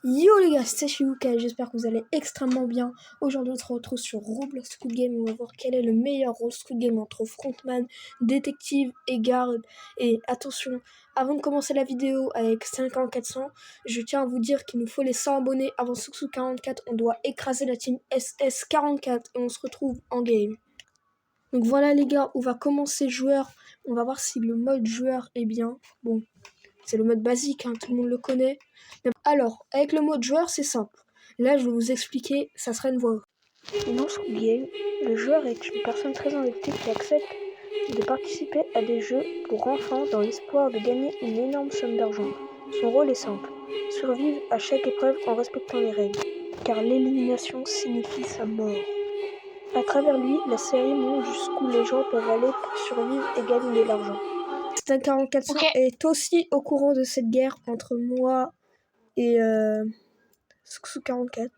Yo les gars, c'est Shiuka, j'espère que vous allez extrêmement bien. Aujourd'hui on se retrouve sur Roblox Squid Game, on va voir quel est le meilleur rôle Squid Game entre frontman, détective et garde. Et attention, avant de commencer la vidéo avec 5 400, je tiens à vous dire qu'il nous faut les 100 abonnés avant Souksou44, on doit écraser la team SS44 et on se retrouve en game. Donc voilà les gars, on va commencer joueur, on va voir si le mode joueur est bien. Bon, c'est le mode basique, hein, tout le monde le connaît. Alors, avec le mode joueur, c'est simple. Là, je vais vous expliquer, ça sera une voix off. Dans Squid Game, le joueur est une personne très investie qui accepte de participer à des jeux pour enfants dans l'espoir de gagner une énorme somme d'argent. Son rôle est simple, survivre à chaque épreuve en respectant les règles, car l'élimination signifie sa mort. À travers lui, la série montre jusqu'où les gens peuvent aller pour survivre et gagner de l'argent. Stan 4400 est aussi au courant de cette guerre entre moi et Souksou44.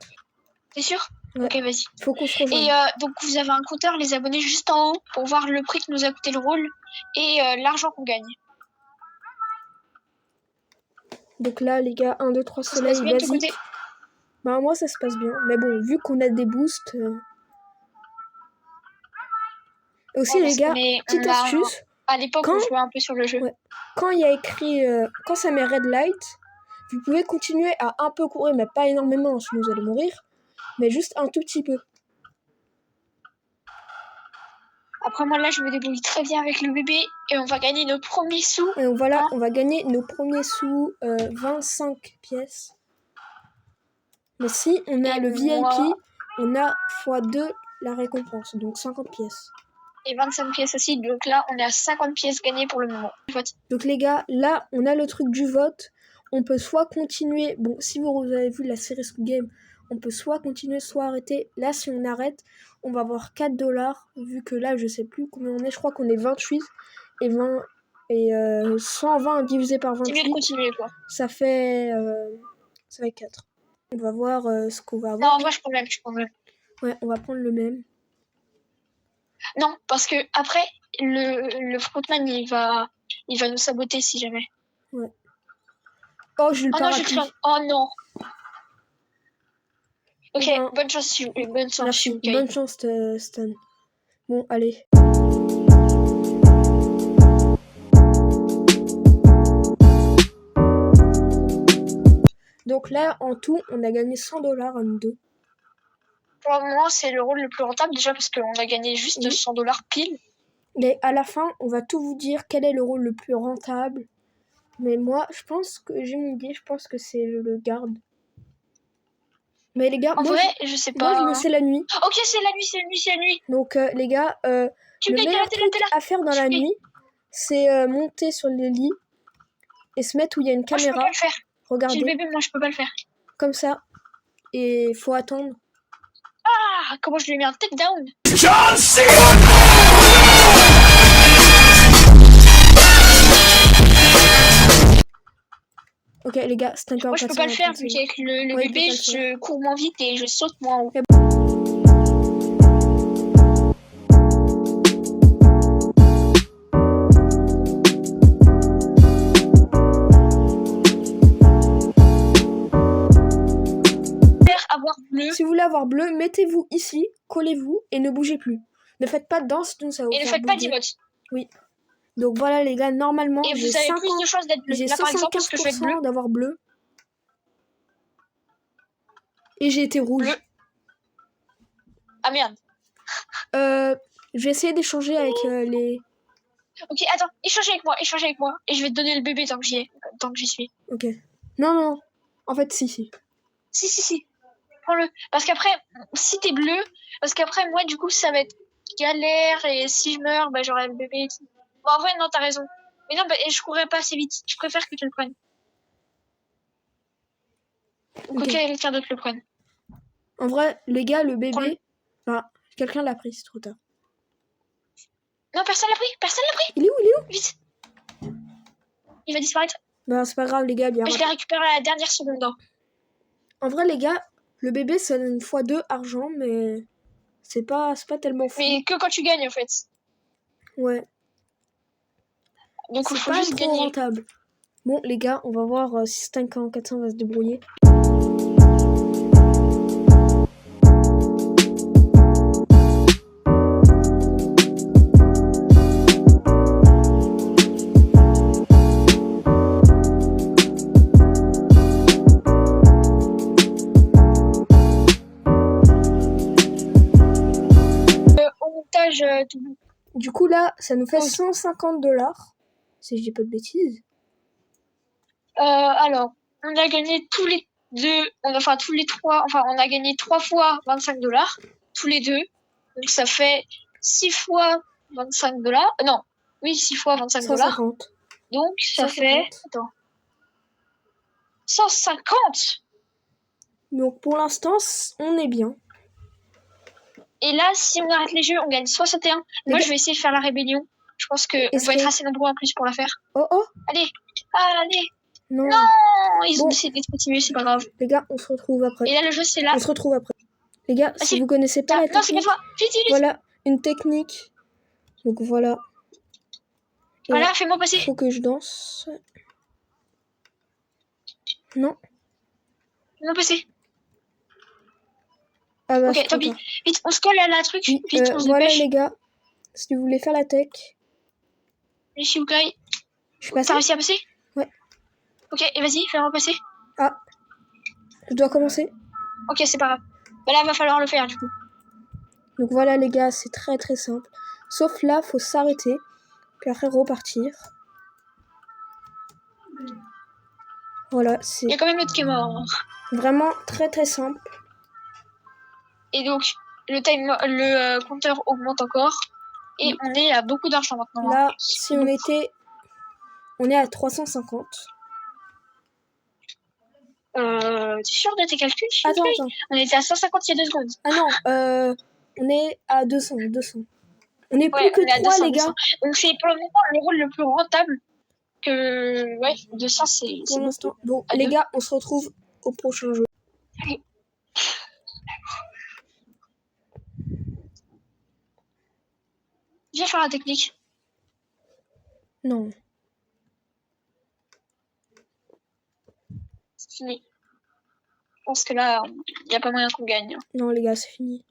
T'es sûr? Ouais. Ok, vas-y. Faut qu'on se rejoigne. Et donc vous avez un compteur, les abonnés juste en haut, pour voir le prix que nous a coûté le rôle et l'argent qu'on gagne. Donc là, les gars, 1, 2, 3 soleil basique. Bah moi ça se passe bien. Mais bon, vu qu'on a des boosts. Aussi les gars, petite astuce. À l'époque, on jouait un peu sur le jeu. Ouais, quand il y a écrit, quand ça met red light, vous pouvez continuer à un peu courir, mais pas énormément, sinon vous allez mourir. Mais juste un tout petit peu. Après moi là, je me débrouille très bien avec le bébé et on va gagner nos premiers sous. Et voilà, on va gagner nos premiers sous, 25 pièces. Mais si on a le VIP, on a x2 la récompense, donc 50 pièces. Et 25 pièces aussi, donc là on est à 50 pièces gagnées pour le moment. Donc les gars, là on a le truc du vote. On peut soit continuer, bon si vous avez vu la série Squid Game, on peut soit continuer, soit arrêter. Là si on arrête, on va avoir 4 $, vu que là je sais plus combien on est, je crois qu'on est 28 et 20 et 120 divisé par 28. C'est mieux de continuer quoi. Ça fait 4. On va voir ce qu'on va avoir. Non, moi je prends le même, Ouais, on va prendre le même. Non, parce que après le frontman il va nous saboter si jamais. Ouais. Oh, j'ai le parapluie. Oh non. Ok, bonne chance, Merci. Bonne chance, Stan. Bon, allez. Donc là, en tout, on a gagné 100 $ à nous deux. Pour le moment, c'est le rôle le plus rentable, déjà parce qu'on a gagné juste 100 $ pile. Mais à la fin, on va tout vous dire quel est le rôle le plus rentable. Mais moi, je pense que j'ai une idée, je pense que c'est le garde. Mais les gars, en vrai, je sais pas. Moi, je me sais la nuit. Ok, c'est la nuit. Donc, les gars, le meilleur truc à faire dans la nuit, c'est monter sur le lit et se mettre où il y a une caméra. Moi, je peux pas le faire. Regardez. J'ai le bébé, moi, je peux pas le faire. Comme ça. Et faut attendre. Ah, comment je lui ai mis un takedown. Ok les gars, c'est encore. Moi je peux pas le faire vu qu'avec le bébé je cours moins vite et je saute moins haut. Si vous voulez avoir bleu, mettez-vous ici, collez-vous et ne bougez plus. Ne faites pas de danse, sinon ça va vous faire. Et ne faites pas d'emotes. Oui. Donc voilà les gars, normalement j'ai 50, plus de chances d'être bleu. J'ai 75% d'avoir bleu. Et j'ai été rouge. Bleu. Ah merde. Je vais essayer d'échanger avec les... Ok, attends, échange avec moi. Et je vais te donner le bébé tant que j'y suis. Ok. Non. En fait, si. Si. Prends-le. Parce qu'après, si t'es bleu, moi, du coup, ça va être galère. Et si je meurs, bah, j'aurai le bébé. Bon, en vrai, non, t'as raison. Mais non, bah, je courrais pas assez vite. Je préfère que tu le prennes. Ou que quelqu'un d'autre le prenne. En vrai, les gars, le bébé... Enfin, quelqu'un l'a pris, c'est trop tard. Non, personne l'a pris. Il est où Vite. Il va disparaître. Bah, c'est pas grave, les gars. Je l'ai récupéré à la dernière seconde. Hein. En vrai, les gars, le bébé, ça donne x2 argent, mais c'est pas tellement fou. Mais que quand tu gagnes, en fait. Ouais. Donc, il faut pas juste trop gagner. Rentable. Bon, les gars, on va voir si Stan 400 va se débrouiller. tout. Du coup, là, ça nous fait Oui. 150$. Si je dis pas de bêtises. Alors, on a gagné tous les deux, tous les trois, on a gagné 3 fois 25$, tous les deux. Donc ça fait 6 fois 25$. Non, oui, 6 fois 25$. 150. Donc ça 150. fait, attends, 150. Donc pour l'instant, on est bien. Et là, si on arrête les jeux, on gagne 61. Moi, je vais essayer de faire la rébellion. Je pense qu'on va être assez nombreux en plus pour la faire. Oh oh. Allez, allez. Non, ils ont décidé de continuer, c'est pas grave. Les gars, on se retrouve après. Et là, le jeu, c'est là. On se retrouve après. Les gars, si vous connaissez pas la technique, non, c'est pas toi. Vite. Voilà une technique. Donc voilà. Et voilà, fais-moi passer. Faut que je danse. Non. Fais-moi passer. Ah bah, ok, tant pis. Vite, on se colle à la truc. Oui, vite, on se voilà dépêche. les gars. Si vous voulez faire la tech. Les Shiukai. Je suis passée. T'as réussi à passer? Ouais. Ok, et vas-y, fais-moi passer. Ah. Je dois commencer. Ok, c'est pas grave. Bah là, va falloir le faire du coup. Donc voilà les gars, c'est très très simple. Sauf là, faut s'arrêter. Puis après repartir. Voilà, c'est... Il y a quand même l'autre qui est mort. Vraiment très très simple. Et donc, le compteur augmente encore. Et on est à beaucoup d'argent maintenant. Là, si on était... On est à 350. T'es sûr de tes calculs? Attends. On était à 150 il y a 2 secondes. Ah non, on est à 200. On est plus que 3 200, les gars. 200. Donc c'est pour le moment le rôle le plus rentable que... Ouais, 200 c'est pour l'instant. Bon, les gars, on se retrouve au prochain jeu. Allez. Viens faire la technique. Non. C'est fini. Je pense que là, il n'y a pas moyen qu'on gagne. Non, les gars, c'est fini.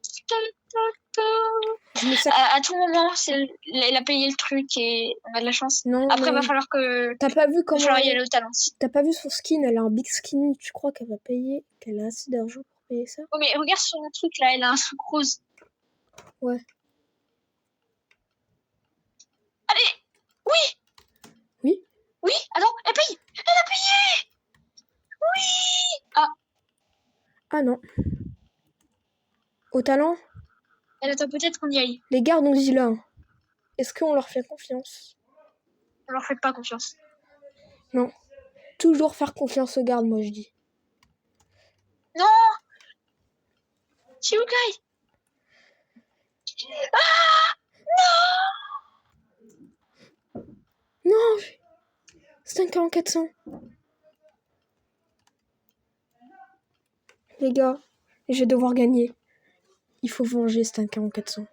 À tout moment, elle a payé le truc et on a de la chance. Non, après, il va falloir que... T'as pas vu comment... Il va falloir y aller au talent. T'as pas vu son skin, elle a un big skin. Tu crois qu'elle va payer, qu'elle a assez d'argent pour payer ça? Oh, mais regarde son truc là, elle a un truc rose. Ouais. Allez. Oui, attends, elle paye. Elle a payé. Oui. Ah non. Au talent? Elle attend peut-être qu'on y aille. Les gardes ont dit là. Est-ce qu'on leur fait confiance? On leur fait pas confiance. Non. Toujours faire confiance aux gardes, moi je dis. Non. Shiukai. Non. C'est un 4400. Les gars, je vais devoir gagner. Il faut venger cet 400.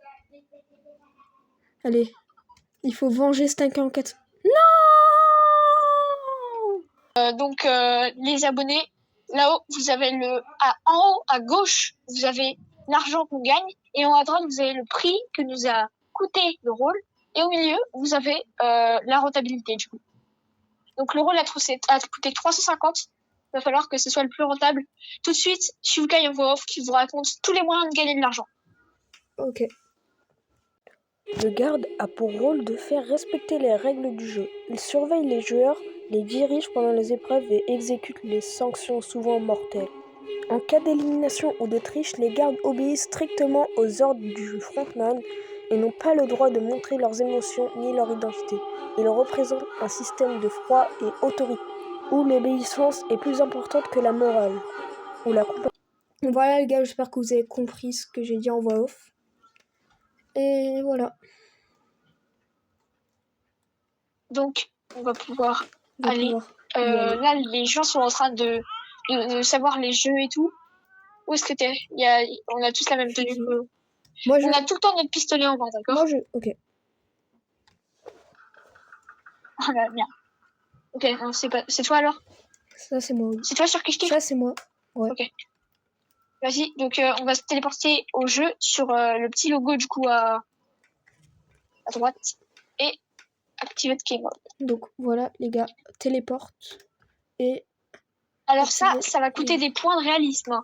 Allez, il faut venger cet 400. Non. Donc les abonnés, là-haut, vous avez en haut à gauche, vous avez l'argent qu'on gagne, et en haut à droite, vous avez le prix que nous a coûté le rôle, et au milieu, vous avez la rentabilité du coup. Donc le rôle a coûté 350. Il va falloir que ce soit le plus rentable. Tout de suite, Shiukai en voix off qui vous raconte tous les moyens de gagner de l'argent. Ok. Le garde a pour rôle de faire respecter les règles du jeu. Il surveille les joueurs, les dirige pendant les épreuves et exécute les sanctions souvent mortelles. En cas d'élimination ou de triche, les gardes obéissent strictement aux ordres du frontman et n'ont pas le droit de montrer leurs émotions ni leur identité. Ils représentent un système de froid et autorité, où l'obéissance est plus importante que la morale, ou la compassion. Voilà les gars, j'espère que vous avez compris ce que j'ai dit en voix off. Et voilà. Donc, on va pouvoir aller. Là, les gens sont en train de savoir les jeux et tout. Où est-ce que t'es? On a tous la même tenue. On a tout le temps notre pistolet en main, d'accord? Ok. Oh là, bien. Ok, non, c'est toi alors? Ça, c'est moi. Oui. C'est toi sur Kishki? Ça, c'est moi. Ouais. Ok. Vas-y, donc on va se téléporter au jeu sur le petit logo du coup à droite et Activate Game Mode. Donc voilà les gars, téléporte et... Alors ça va coûter des points de réalisme.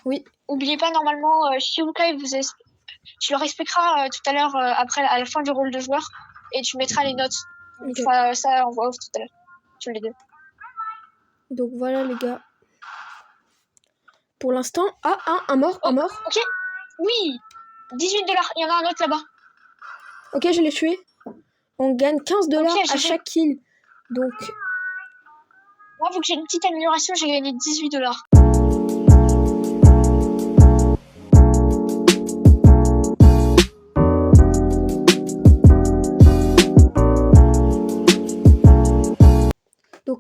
Oui. Oubliez pas, normalement, Shiukai vous tu leur expliqueras tout à l'heure, après, à la fin du rôle de joueur, et tu mettras les notes. On Ok. fera ça en voix off tout à l'heure. Sur les deux. Donc voilà les gars. Pour l'instant, un mort, un mort. Ok. Oui. 18 $. Il y en a un autre là-bas. Ok, je l'ai tué. On gagne 15 $ Ok, à j'ai chaque kill. Donc, Moi, vu que j'ai une petite amélioration, j'ai gagné 18 $.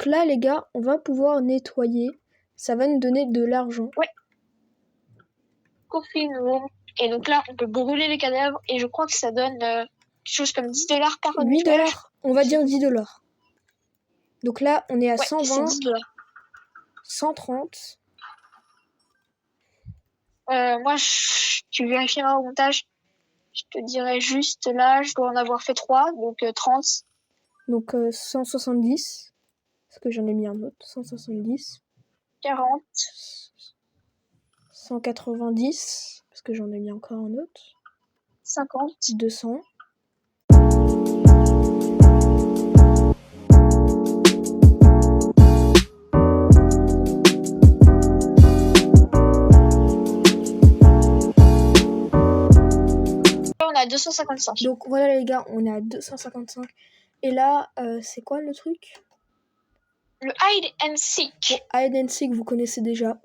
donc là les gars, on va pouvoir nettoyer. Ça va nous donner de l'argent. Ouais. Coffee room. Et donc là, on peut brûler les cadavres. Et je crois que ça donne quelque chose comme 10 $ par 8 nettoyage. $. On va dire 10 $. Donc là, on est à Ouais, 120, c'est 10 $. 130. Moi, tu vérifieras au montage. Je te dirais juste là, je dois en avoir fait 3, donc 30. Donc 170. Parce que j'en ai mis un autre. 170. 40. 190. Parce que j'en ai mis encore un autre. 50. 200. On a 255. Donc voilà les gars, on est à 255. Et là, c'est quoi le truc? Le hide and seek. Hide and Seek, vous connaissez déjà.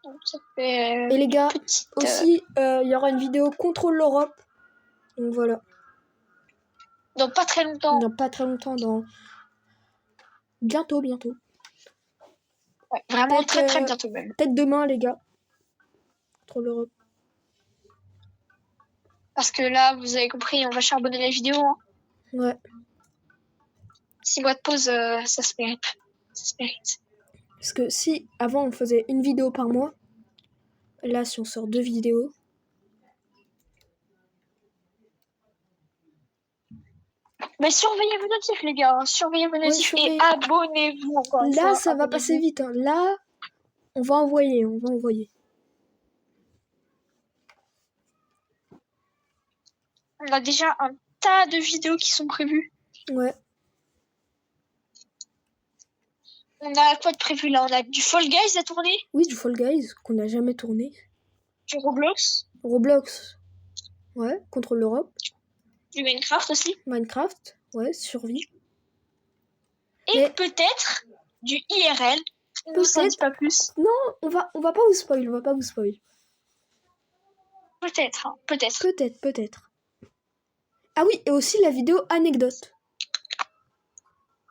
Donc, ça fait Et les gars, petite, aussi, il y aura une vidéo Contrôle l'Europe. Donc voilà. dans pas très longtemps. Dans pas très longtemps, dans... Bientôt. Ouais, vraiment Peut-être, très bientôt même. Peut-être demain, les gars. Contrôle l'Europe. Parce que là, vous avez compris, on va charbonner la vidéo. Hein. Ouais. 6 mois de pause, ça se mérite. Ça se mérite. Parce que si, avant, on faisait une vidéo par mois, là, si on sort 2 vidéos... Mais surveillez vos notifs, les gars. Hein. Surveillez vos notifs surveillez. et abonnez-vous encore une fois. Là, ça va passer vite. Hein. Là, on va envoyer. On a déjà un tas de vidéos qui sont prévues. Ouais. On a quoi de prévu là? On a du Fall Guys à tourner. Oui, du Fall Guys, qu'on n'a jamais tourné. Du Roblox. Roblox. Ouais, Contrôle l'Europe. Du Minecraft aussi. Minecraft. Ouais, survie. Et Mais... peut-être du IRL. Ne s'en dit pas plus. Non, on va pas vous spoil. Peut-être, hein, peut-être. Peut-être. Ah oui, et aussi la vidéo anecdote.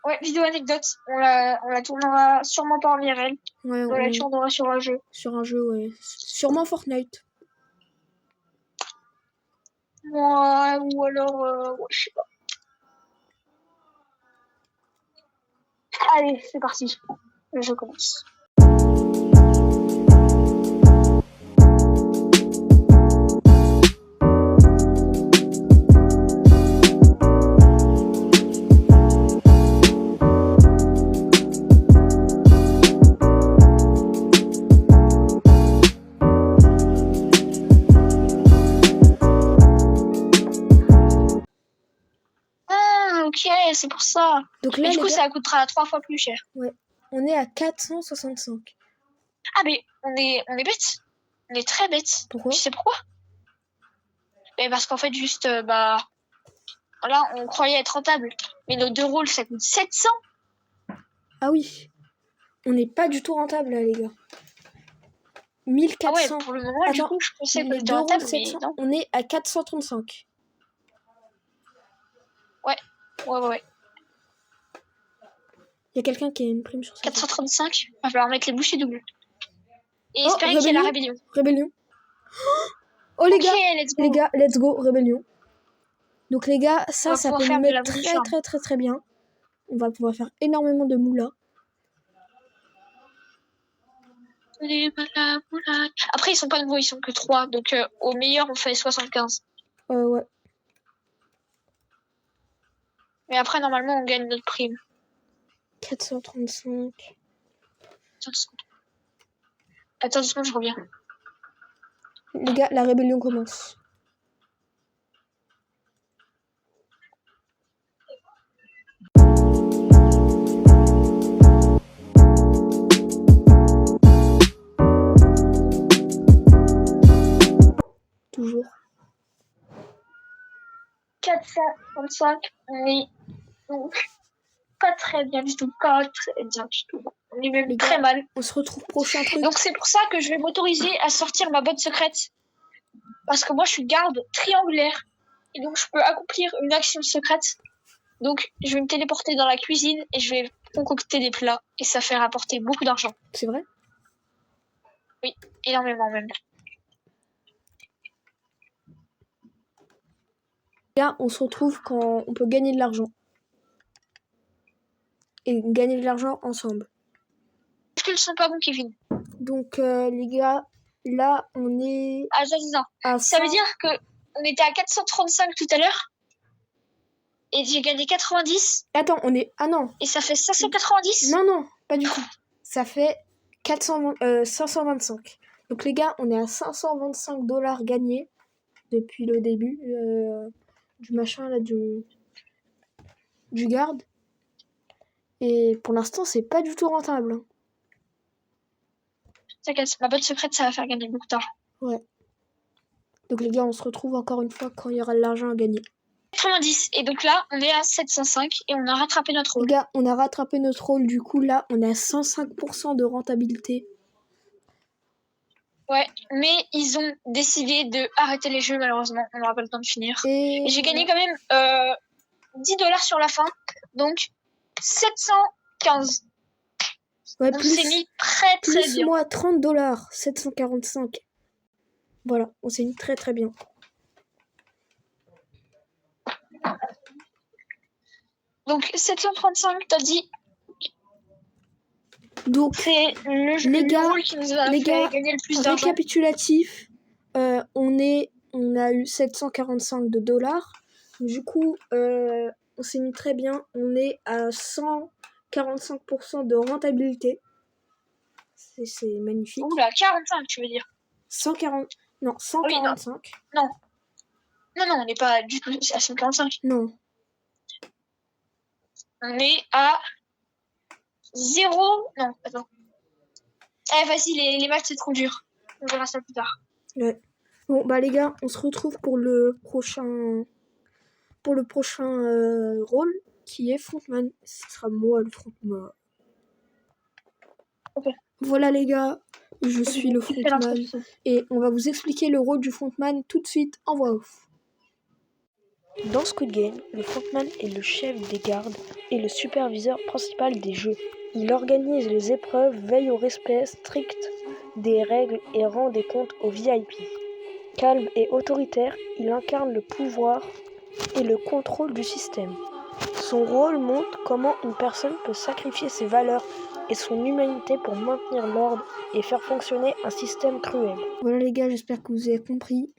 Ouais, vidéo anecdote. On la tournera sûrement pas en IRL. Ouais, On la tournera sur un jeu. Sur un jeu, ouais. Sûrement Fortnite. Ouais, ou alors... ouais, je sais pas. Allez, c'est parti. Le jeu commence. Ok, c'est pour ça. Donc là, mais du coup, gars, ça coûtera 3 fois plus cher. Ouais. On est à 465. Ah, mais on est bête. On est très bête. Pourquoi? Tu sais pourquoi? Mais parce qu'en fait, juste, là, on croyait être rentable. Mais nos 2 rôles, ça coûte 700. Ah oui. On n'est pas du tout rentable, là, les gars. 1400. Ah ouais, pour le moment, Attends, du coup, je pensais qu'on les était 2 rentable, rôles, mais 700. non. On est à 435. Ouais. Il y a quelqu'un qui a une prime sur ça. 435. Il va falloir mettre les bouchées doubles. Et espérer qu'il y ait la rébellion. Rébellion. Oh les gars, let's go. les gars, let's go, rébellion. Donc les gars, ça peut nous mettre très bien. On va pouvoir faire énormément de moula. Après, ils sont pas nouveaux, ils sont que 3. Donc au meilleur, on fait 75. Ouais. Mais après, normalement, on gagne notre prime. 435. Attends 2 secondes, je reviens. Les gars, la rébellion commence. Toujours. 435, mais donc pas très bien du tout. Pas très bien du tout. On est même Les gars, très mal. On se retrouve prochain truc. Donc c'est pour ça que je vais m'autoriser à sortir ma botte secrète. Parce que moi je suis garde triangulaire. Et donc je peux accomplir une action secrète. Donc je vais me téléporter dans la cuisine et je vais concocter des plats. Et ça fait rapporter beaucoup d'argent. C'est vrai? Oui, énormément même. Là, on se retrouve quand on peut gagner de l'argent. Et gagner de l'argent ensemble. Est-ce qu'ils sont pas bons, Kevin? Donc, les gars, là, on est Ah, j'adore. à Ça 100... veut dire que on était à 435 tout à l'heure. Et j'ai gagné 90. Attends, on est... Ah non. Et ça fait 590. Non, pas du tout. Ça fait 525. Donc, les gars, on est à 525 $ gagnés depuis le début du machin, là, du garde. Et pour l'instant, c'est pas du tout rentable. Hein. T'inquiète, ma botte secrète, ça va faire gagner beaucoup d'argent. Ouais. Donc, les gars, on se retrouve encore une fois quand il y aura de l'argent à gagner. 90. Et donc là, on est à 705 et on a rattrapé notre Les rôle. gars, on a rattrapé notre rôle. Du coup, là, on est à 105% de rentabilité. Ouais, mais ils ont décidé de arrêter les jeux, malheureusement. On n'aura pas le temps de finir. Et j'ai gagné quand même 10 $ sur la fin. Donc, 715. Ouais, On plus, s'est mis très plus bien. moi 30 $, 745. Voilà, on s'est mis très très bien. Donc, 735, t'as dit. Donc, C'est le jeu les gars, qui nous a les fait gars, gagner le plus d'argent. récapitulatif, on a eu 745 de dollars. Du coup, on s'est mis très bien. On est à 145% de rentabilité. C'est magnifique. Oula, 45, tu veux dire? 140... Non, 145. Oui, non, on n'est pas du tout à 145. Non. On est à 0. Non, attends. Eh, vas-y, les maths, c'est trop dur. On verra ça plus tard. Ouais. Bon, bah les gars, on se retrouve pour le prochain rôle qui est Frontman. Ce sera moi le Frontman. Ok. Voilà les gars, je suis le Frontman et on va vous expliquer le rôle du Frontman tout de suite en voix off. Dans Squid Game, le Frontman est le chef des gardes et le superviseur principal des jeux. Il organise les épreuves, veille au respect strict des règles et rend des comptes aux VIP. Calme et autoritaire, il incarne le pouvoir et le contrôle du système. Son rôle montre comment une personne peut sacrifier ses valeurs et son humanité pour maintenir l'ordre et faire fonctionner un système cruel. Voilà les gars, j'espère que vous avez compris.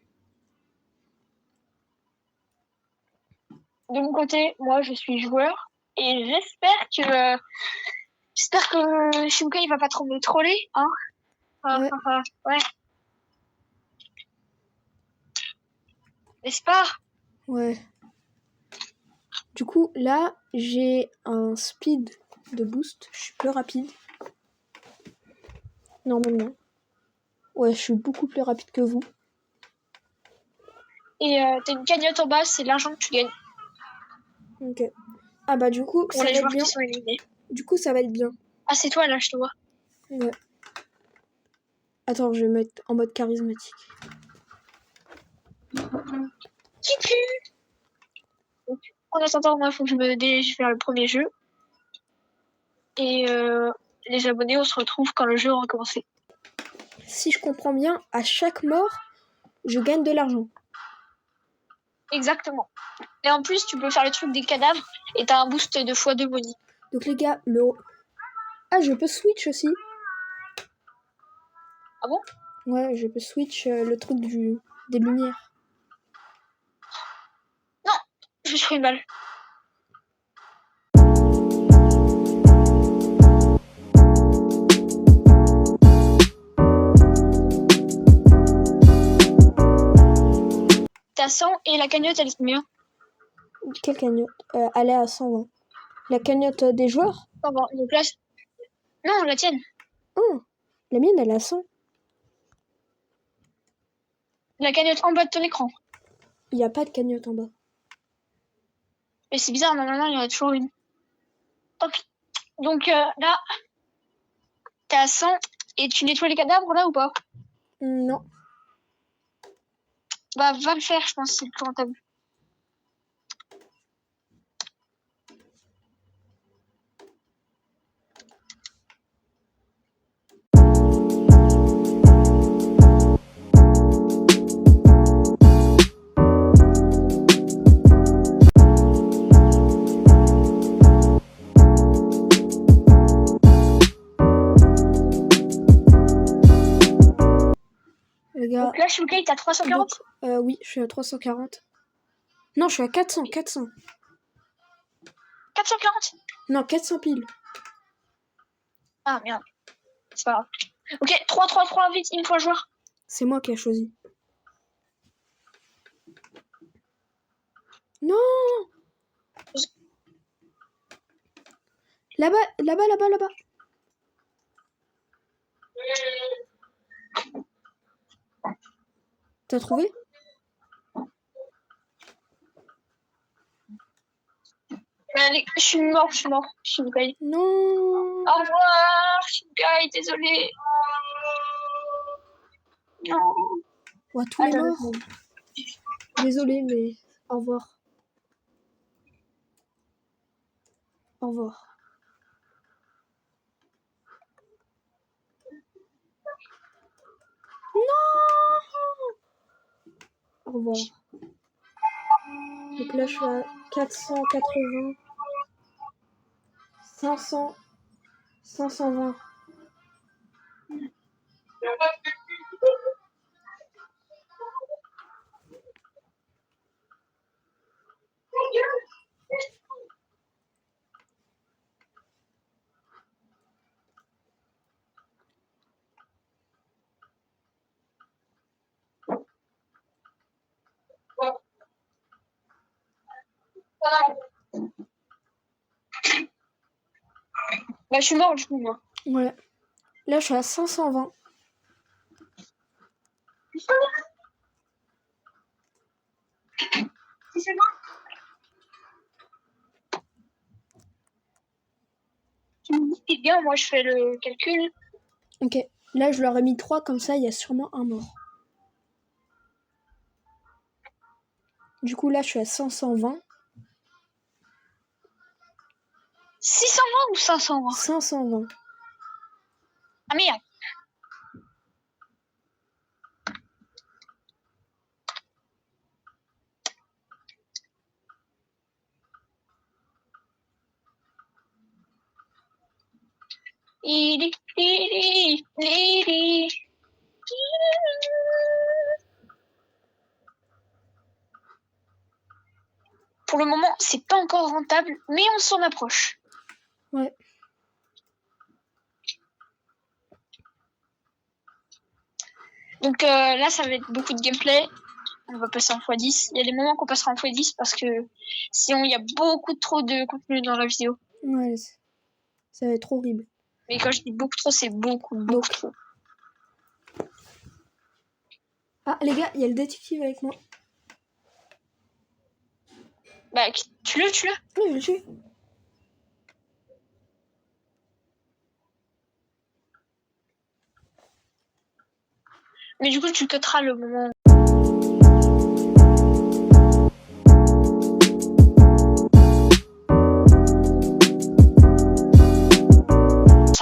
De mon côté, moi, je suis joueur et j'espère que Shimka, il va pas trop me troller, hein. Ouais. Ouais. N'est-ce pas? Ouais. Du coup, là, j'ai un speed de boost. Je suis plus rapide. Normalement. Ouais, je suis beaucoup plus rapide que vous. Et t'as une cagnotte en bas, c'est l'argent que tu gagnes. Ok. Ah bah du coup, Pour ça les va être joueurs bien. qui sont éliminés. Du coup, ça va être bien. Ah, c'est toi, là, je te vois. Ouais. Attends, je vais mettre en mode charismatique. Qui tue? Donc, en attendant, moi, il faut que je me dirige vers le premier jeu. Et les abonnés, on se retrouve quand le jeu aura commencé. Si je comprends bien, à chaque mort, je gagne de l'argent. Exactement. Et en plus, tu peux faire le truc des cadavres et t'as un boost de x2 money. Donc les gars, Ah, je peux switch aussi. Ah bon? Ouais, je peux switch le truc des lumières. Non, je me suis pris une balle. Et la cagnotte, elle est combien? Quelle cagnotte? Elle est à 120. La cagnotte des joueurs? Oh, bon, donc là... Non, la tienne. Oh, la mienne, elle est à 100. La cagnotte en bas de ton écran. Il n'y a pas de cagnotte en bas. Mais c'est bizarre, normalement, il y en a toujours une. Tant pis. Donc là, t'es à 100 et tu nettoies les cadavres là ou pas? Non. Bah, va le faire, je pense, c'est le plus rentable. Les gars. Donc là, je suis OK, t'as 340? Oui, je suis à 340. Non, je suis à 400. 440? Non, 400 piles. Ah merde. C'est pas grave. OK, 3, vite, une fois joueur. C'est moi qui ai choisi. Non! Là-bas. T'as trouvé? Allez, je suis mort. Je suis Shinkai. Non! Au revoir, Shinkai, désolé. Non. Ouais, tous les morts. Désolé, mais au revoir. Au revoir. Non! Au revoir. Donc là, je suis à 480. 500. 520. Bah, je suis mort du coup, moi. Ouais. Là, je suis à 520. C'est bon. Tu me dis, c'est bien, moi je fais le calcul. Ok. Là, je leur ai mis 3, comme ça, il y a sûrement un mort. Du coup, là, je suis à 520. 620 ou 520? 520. Ah merde. Pour le moment, c'est pas encore rentable, mais on s'en approche. Ouais. Donc là, ça va être beaucoup de gameplay. On va passer en x10. Il y a des moments qu'on passera en x10 parce que sinon, il y a beaucoup trop de contenu dans la vidéo. Ouais, ça va être horrible. Mais quand je dis beaucoup trop, c'est beaucoup trop. Ah, les gars, il y a le détective avec moi. Bah, tu le Oui, je le tue. Mais du coup, tu cutteras le moment.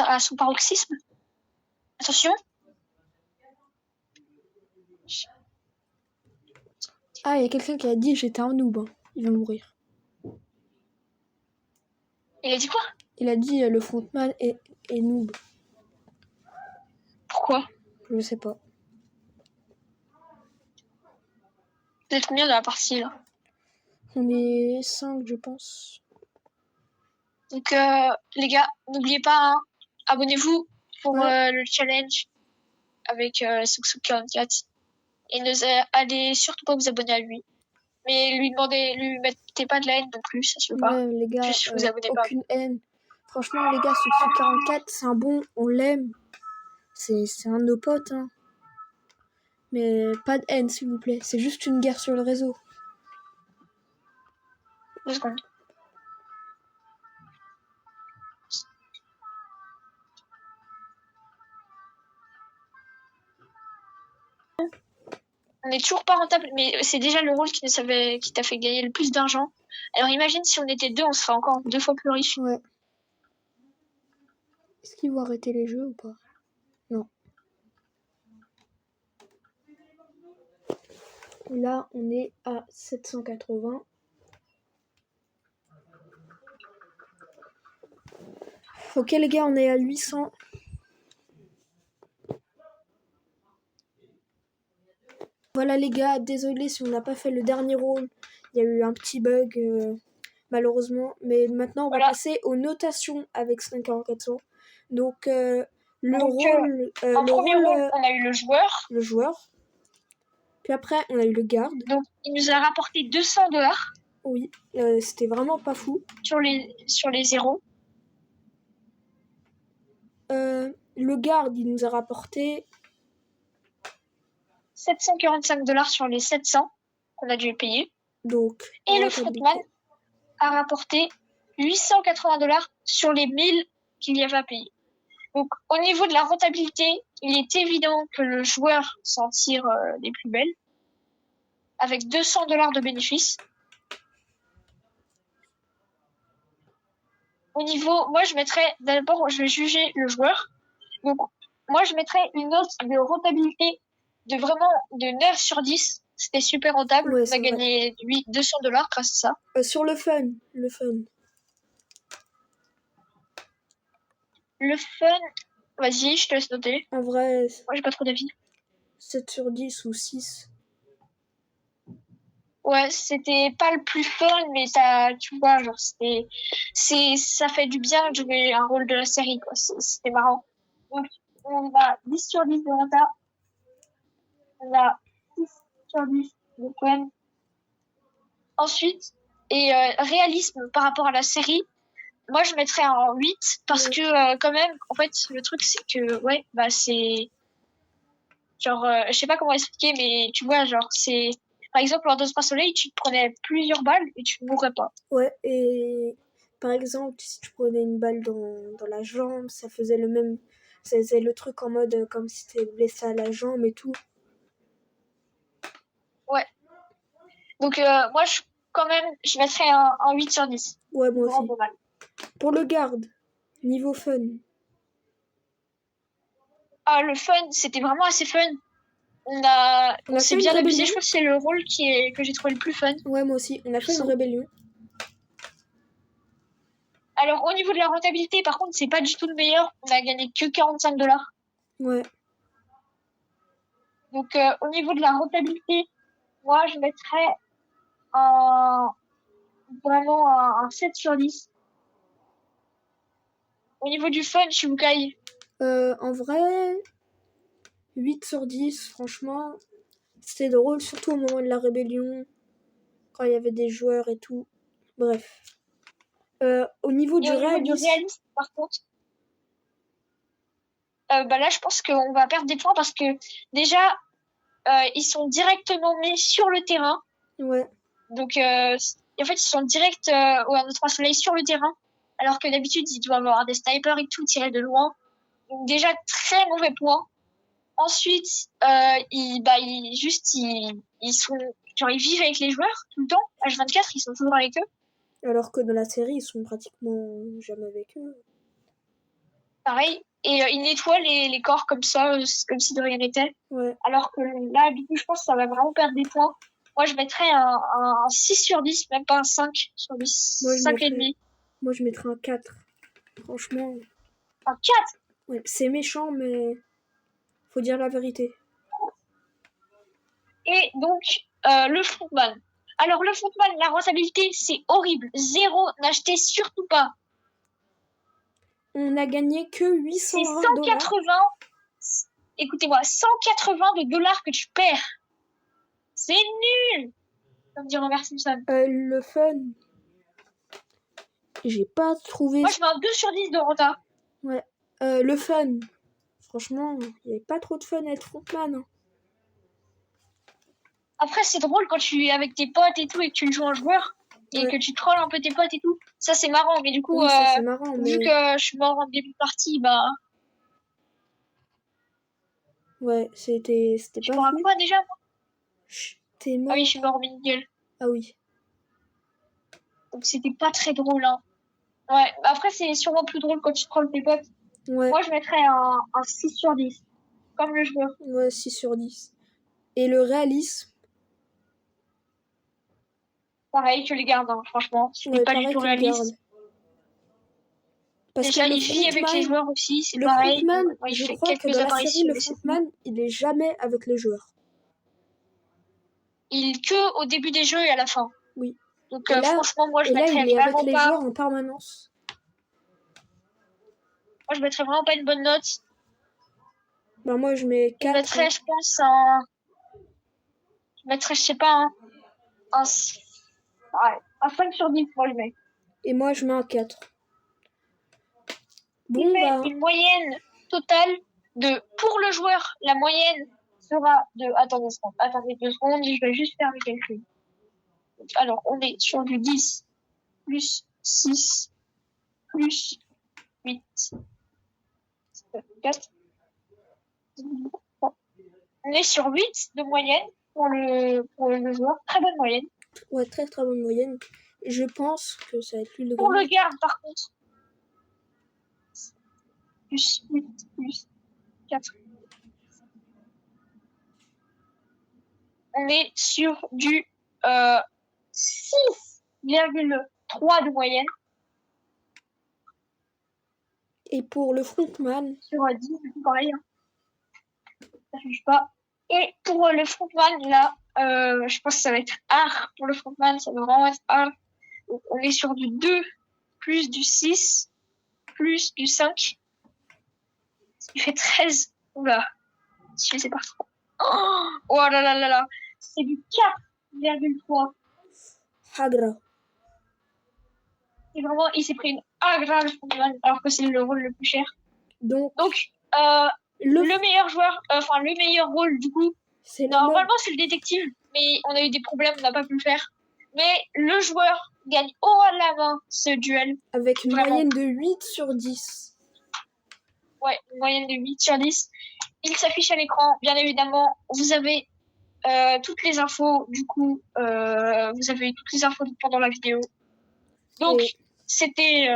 À son paroxysme. Attention. Ah, il y a quelqu'un qui a dit j'étais un noob. Hein. Il va mourir. Il a dit quoi? Il a dit le frontman est noob. Pourquoi? Je sais pas. Vous êtes combien dans la partie là? On est 5, je pense. Donc les gars, n'oubliez pas, hein, abonnez-vous pour le challenge avec Souk 44 et allez surtout pas vous abonner à lui. Mais lui mettez pas de la haine non plus, ça se veut pas. Ouais, les gars, Juste vous abonnez pas. aucune haine. Franchement, les gars, Suxu 44, c'est un bon, on l'aime. C'est un de nos potes, hein. Mais pas de haine, s'il vous plaît. C'est juste une guerre sur le réseau. 2 secondes. On est toujours pas rentable, mais c'est déjà le rôle qui t'a fait gagner le plus d'argent. Alors imagine si on était 2, on serait encore 2 fois plus riche. Ouais. Est-ce qu'ils vont arrêter les jeux ou pas? Non. Là, on est à 780. Ok les gars, on est à 800. Voilà les gars, désolé si on n'a pas fait le dernier rôle. Il y a eu un petit bug malheureusement. Mais maintenant on va passer aux notations avec 54400. Donc le rôle... en le premier rôle, on a eu le joueur. Le joueur. Puis après on a eu le garde. Donc il nous a rapporté 200$. Oui, c'était vraiment pas fou. Sur les 0. Le garde, il nous a rapporté 745$ sur les 700 qu'on a dû payer. Donc, et le footman a rapporté 880$ sur les 1000 qu'il y avait à payer. Donc au niveau de la rentabilité, il est évident que le joueur s'en tire les plus belles, avec 200$ de bénéfices. Au niveau, moi je mettrais, d'abord je vais juger le joueur. Donc moi je mettrais une note de rentabilité de vraiment de 9 sur 10. C'était super rentable. Ouais, on a gagné 200$ grâce à ça. Sur le fun. Le fun, vas-y, je te laisse noter. En vrai, moi j'ai pas trop d'avis. 7 sur 10 ou 6. Ouais, c'était pas le plus fun, mais tu vois, genre, ça fait du bien de jouer un rôle de la série, quoi. C'était marrant. Donc, on a 10 sur 10 de renta. On a 6 sur 10 de fun. Ensuite, et réalisme par rapport à la série, moi, je mettrais un 8, parce que, quand même, en fait, le truc, c'est que, ouais, bah, c'est, genre, je sais pas comment expliquer, mais tu vois, genre, c'est, par exemple, lors d'Osprey Soleil, tu te prenais plusieurs balles et tu ne mourrais pas. Ouais, et par exemple, si tu prenais une balle dans la jambe, ça faisait le même. Ça faisait le truc en mode comme si tu étais blessé à la jambe et tout. Ouais. Donc, moi, quand même, je mettrais un 8 sur 10. Ouais, moi aussi. Pour le garde, niveau fun. Ah, le fun, c'était vraiment assez fun. On s'est bien amusé. Je crois que c'est le rôle que j'ai trouvé le plus fun. Ouais, moi aussi. On a fait une rébellion. Alors, au niveau de la rentabilité, par contre, c'est pas du tout le meilleur. On a gagné que 45$. Ouais. Donc, au niveau de la rentabilité, moi, je mettrais vraiment un 7 sur 10. Au niveau du fun, Shibukai. En vrai, 8 sur 10, franchement. C'était drôle, surtout au moment de la rébellion, quand il y avait des joueurs et tout. Bref. Au niveau du réalisme, par contre, là, je pense qu'on va perdre des points parce que déjà, ils sont directement mis sur le terrain. Ouais. Donc, en fait, ils sont direct au 1-2-3 soleil sur le terrain. Alors que d'habitude, ils doivent avoir des snipers et tout, tirer de loin. Donc, déjà, très mauvais point. Ensuite, ils sont, genre, ils vivent avec les joueurs tout le temps. H24, ils sont toujours avec eux. Alors que dans la série, ils sont pratiquement jamais avec eux. Pareil. Et ils nettoient les corps comme ça, comme si de rien n'était. Ouais. Alors que là, du coup, je pense que ça va vraiment perdre des points. Moi, je mettrais un 6 sur 10, même pas un 5 sur 10. 5,5. Moi, je mettrais un 4. Franchement. Un 4? Ouais, c'est méchant, mais faut dire la vérité. Et donc, le footman. Alors, le footman, la rentabilité, c'est horrible. 0, n'achetez surtout pas. On a gagné que 800 C'est 180. Écoutez-moi, 180 de dollars que tu perds. C'est nul. comme dit Robert Simpson. Le fun. J'ai pas trouvé. Moi, je mets un 2 sur 10 Dorota. Ouais. Le fun. Franchement, il n'y avait pas trop de fun à être frontman. Hein. Après, c'est drôle quand tu es avec tes potes et tout et que tu joues un joueur et que tu trolls un peu tes potes et tout. Ça, c'est marrant. Mais du coup, Oui, ça c'est marrant. vu Mais... que je suis mort en début de partie, bah. Ouais, c'était Je pas mort à fou. quoi déjà, moi? T'es mort. Ah oui, je suis mort au mini-duel. Ah oui. Donc, c'était pas très drôle, hein. Ouais, après, c'est sûrement plus drôle quand tu trolls tes potes. Ouais. Moi, je mettrais un 6 sur 10. Comme le joueur. Ouais, 6 sur 10. Et le réalisme. Pareil, tu les gardes, hein, franchement. C'était pas du tout réaliste. Parce déjà, que il vit avec les joueurs aussi, c'est pareil. Frontman, Ouais, je crois que dans la série, le frontman, il est jamais avec les joueurs. Il est que au début des jeux et à la fin. Oui. Donc franchement, moi je mettrais il est vraiment avec les pas. joueurs en permanence. Moi je mettrais vraiment pas une bonne note. Ben moi je mets 4. Je mettrais, je pense, un. Je mettrais, je sais pas, un 5 sur 10, moi je mets. Et moi je mets un 4. Bon, il fait une moyenne totale de. Pour le joueur, la moyenne sera de. Attendez 2 secondes, je vais juste faire mes calculs. Alors, on est sur du 10 plus 6 plus 8. 4. On est sur 8 de moyenne pour le joueur. Très bonne moyenne. Ouais, très très bonne moyenne. Je pense que ça va être plus le pour le garde, par contre. Plus 8 plus 4. On est sur du 6,3 de moyenne. Et pour le frontman sur 10, c'est tout pareil. Hein. Ça change pas. Et pour le frontman, là, je pense que ça va être art pour le frontman. Ça va vraiment être art. Donc, on est sur du 2 plus du 6 plus du 5. Ce qui fait 13. Oula. Je sais pas trop. Oh là là là là. C'est du 4,3. Agra. Et vraiment, il s'est pris une agra le frontman, alors que c'est le rôle le plus cher. Donc le meilleur joueur, le meilleur rôle, du coup, normalement, c'est le détective, mais on a eu des problèmes, on n'a pas pu le faire. Mais le joueur gagne haut à la main ce duel. Avec une moyenne de 8 sur 10. Ouais, une moyenne de 8 sur 10. Il s'affiche à l'écran, bien évidemment. Vous avez toutes les infos, du coup, vous avez toutes les infos pendant la vidéo. Donc, c'était...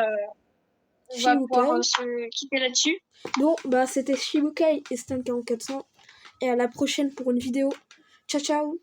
on va pouvoir se quitter là-dessus. Donc, c'était Shibukai et Stan 4400. Et à la prochaine pour une vidéo. Ciao, ciao!